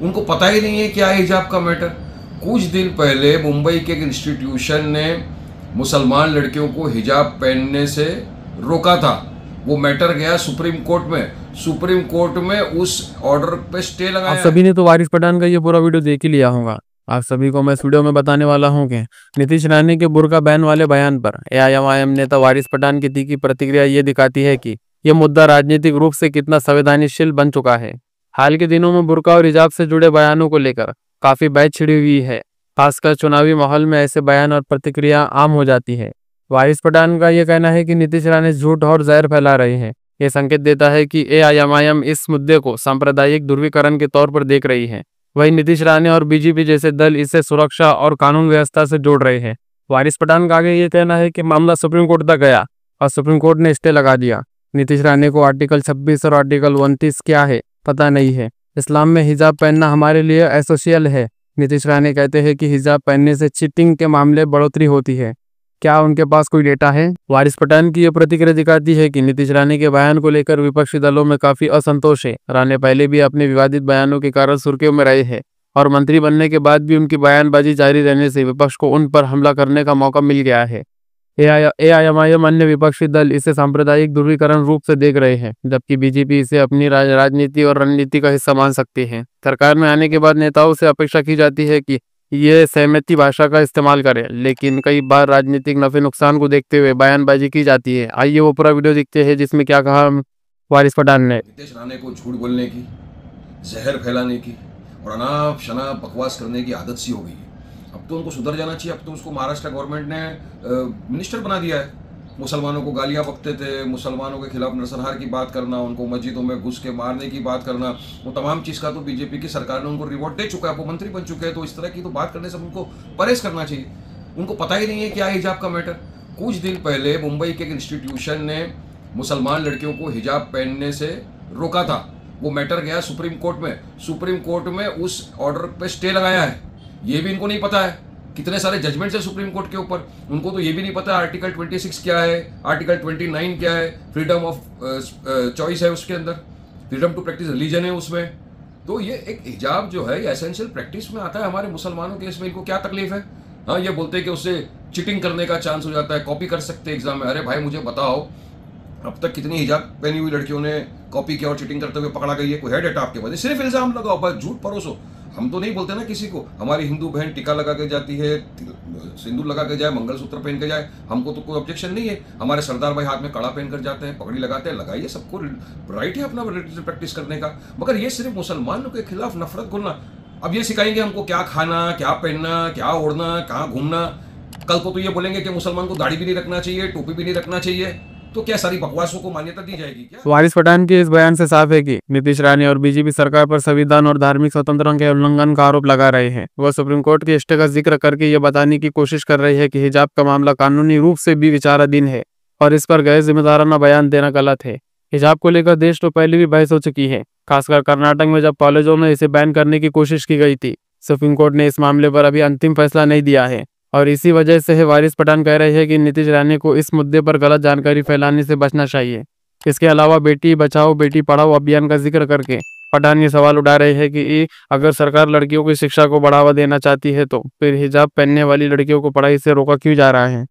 उनको पता ही नहीं है क्या है हिजाब का मैटर। कुछ दिन पहले मुंबई के एक इंस्टीट्यूशन ने मुसलमान लड़कियों को हिजाब पहनने से रोका था। वो मैटर गया सुप्रीम कोर्ट में। सुप्रीम कोर्ट में उस ऑर्डर पे स्टे लगाया। आप सभी ने तो वारिस पठान का ये पूरा वीडियो देख ही लिया होगा। आप सभी को मैं इस वीडियो में बताने वाला हूं कि नीतीश राणे के बुर्का बैन वाले बयान पर एआईएमआईएम नेता वारिस पठान की तीखी प्रतिक्रिया ये दिखाती है कि यह मुद्दा राजनीतिक रूप से कितना संवेदनशील बन चुका है। हाल के दिनों में बुर्का और हिजाब से जुड़े बयानों को लेकर काफी बहस छिड़ी हुई है। खासकर चुनावी माहौल में ऐसे बयान और प्रतिक्रिया आम हो जाती है। वारिस पठान का यह कहना है कि नीतीश राणे झूठ और जहर फैला रहे हैं। यह संकेत देता है कि एआईएमआईएम इस मुद्दे को सांप्रदायिक ध्रुवीकरण के तौर पर देख रही है। वहीं नीतीश राणे और बीजेपी जैसे दल इसे सुरक्षा और कानून व्यवस्था से जोड़ रहे हैं। वारिस पठान का आगे ये कहना है कि मामला सुप्रीम कोर्ट तक गया और सुप्रीम कोर्ट ने स्टे लगा दिया। नीतीश राणे को आर्टिकल 26 और आर्टिकल 29 क्या है पता नहीं है। इस्लाम में हिजाब पहनना हमारे लिए एसोशियल है। नीतीश राणे कहते हैं कि हिजाब पहनने से चीटिंग के मामले बढ़ोतरी होती है। क्या उनके पास कोई डेटा है? वारिस पठान की यह प्रतिक्रिया दिखाती है कि नीतीश राणे के बयान को लेकर विपक्षी दलों में काफी असंतोष है। राणे पहले भी अपने विवादित बयानों के कारण सुर्खियों में रहे हैं और मंत्री बनने के बाद भी उनकी बयानबाजी जारी रहने से विपक्ष को उन पर हमला करने का मौका मिल गया है। एआईएमआईएम अन्य विपक्षी दल इसे सांप्रदायिक ध्रुवीकरण रूप से देख रहे हैं, जबकि बीजेपी इसे अपनी राजनीति और रणनीति का हिस्सा मान सकती है। सरकार में आने के बाद नेताओं से अपेक्षा की जाती है कि ये सहमति भाषा का इस्तेमाल करे, लेकिन कई बार राजनीतिक नफे नुकसान को देखते हुए बयानबाजी की जाती है। आइए वो पूरा वीडियो देखते हैं जिसमें क्या कहा वारिस पठान ने। नीतीश राणे को झूठ बोलने की, जहर फैलाने की और अनाप शनाप बकवास करने की आदत सी हो गई है। अब तो उनको सुधर जाना चाहिए। अब तो उसको महाराष्ट्र गवर्नमेंट ने मिनिस्टर बना दिया है। मुसलमानों को गालियां बकते थे, मुसलमानों के खिलाफ नरसंहार की बात करना, उनको मस्जिदों में घुस के मारने की बात करना, वो तमाम चीज़ का तो बीजेपी की सरकार ने उनको रिवॉर्ड दे चुका है। वो मंत्री बन चुके हैं। तो इस तरह की तो बात करने से उनको परहेज करना चाहिए। उनको पता ही नहीं है क्या है हिजाब का मैटर। कुछ दिन पहले मुंबई के एक इंस्टीट्यूशन ने मुसलमान लड़कियों को हिजाब पहनने से रोका था। वो मैटर गया सुप्रीम कोर्ट में। सुप्रीम कोर्ट में उस ऑर्डर पे स्टे लगाया है। ये भी इनको नहीं पता है। कितने सारे जजमेंट्स है सुप्रीम कोर्ट के ऊपर, उनको तो ये भी नहीं पता आर्टिकल 26 क्या है, आर्टिकल 29 क्या है, फ्रीडम ऑफ चॉइस है उसके अंदर, फ्रीडम टू प्रैक्टिस रिलीजन है उसमें। तो ये एक हिजाब जो है ये एसेंशियल प्रैक्टिस में आता है हमारे मुसलमानों के। इसमें इनको क्या तकलीफ है? हाँ, ये बोलते हैं कि उससे चीटिंग करने का चांस हो जाता है, कॉपी कर सकते हैं एग्जाम में। अरे भाई मुझे बताओ, अब तक कितनी हिजाब पहनी हुई लड़कियों ने कॉपी किया और चीटिंग करते हुए पकड़ा गई है? कोई है डेटा आपके पास? सिर्फ इल्जाम लगाओ, बस झूठ परोसो। हम तो नहीं बोलते ना किसी को। हमारी हिंदू बहन टिका लगा के जाती है, सिंदूर लगा के जाए, मंगलसूत्र पहन के जाए, हमको तो कोई ऑब्जेक्शन नहीं है। हमारे सरदार भाई हाथ में कड़ा पहन कर जाते हैं, पगड़ी लगाते हैं, लगाइए, सबको राइट है अपना रिलीजियस प्रैक्टिस करने का। मगर ये सिर्फ मुसलमानों के खिलाफ नफरत घोलना। अब ये सिखाएंगे हमको क्या खाना, क्या पहनना, क्या ओढ़ना, कहाँ घूमना। कल को तो ये बोलेंगे कि मुसलमान को दाढ़ी भी नहीं रखना चाहिए, टोपी भी नहीं रखना चाहिए। तो क्या सारी बकवासों को मान्यता दी जाएगी क्या? वारिस पठान के इस बयान से साफ है कि नीतीश राणे और बीजेपी सरकार पर संविधान और धार्मिक स्वतंत्रता के उल्लंघन का आरोप लगा रहे हैं। वह सुप्रीम कोर्ट के स्टे का जिक्र करके ये बताने की कोशिश कर रही है कि हिजाब का मामला कानूनी रूप से भी विचाराधीन है और इस पर गैर जिम्मेदाराना बयान देना गलत है। हिजाब को लेकर देश तो पहले भी बहस हो चुकी है, खासकर कर्नाटक में जब कॉलेजों में इसे बैन करने की कोशिश की गई थी। सुप्रीम कोर्ट ने इस मामले पर अभी अंतिम फैसला नहीं दिया है और इसी वजह से वारिस पठान कह रहे हैं कि नीतीश राणे को इस मुद्दे पर गलत जानकारी फैलाने से बचना चाहिए। इसके अलावा बेटी बचाओ बेटी पढ़ाओ अभियान का जिक्र करके पठान ये सवाल उठा रहे हैं कि अगर सरकार लड़कियों की शिक्षा को बढ़ावा देना चाहती है तो फिर हिजाब पहनने वाली लड़कियों को पढ़ाई से रोका क्यों जा रहा है।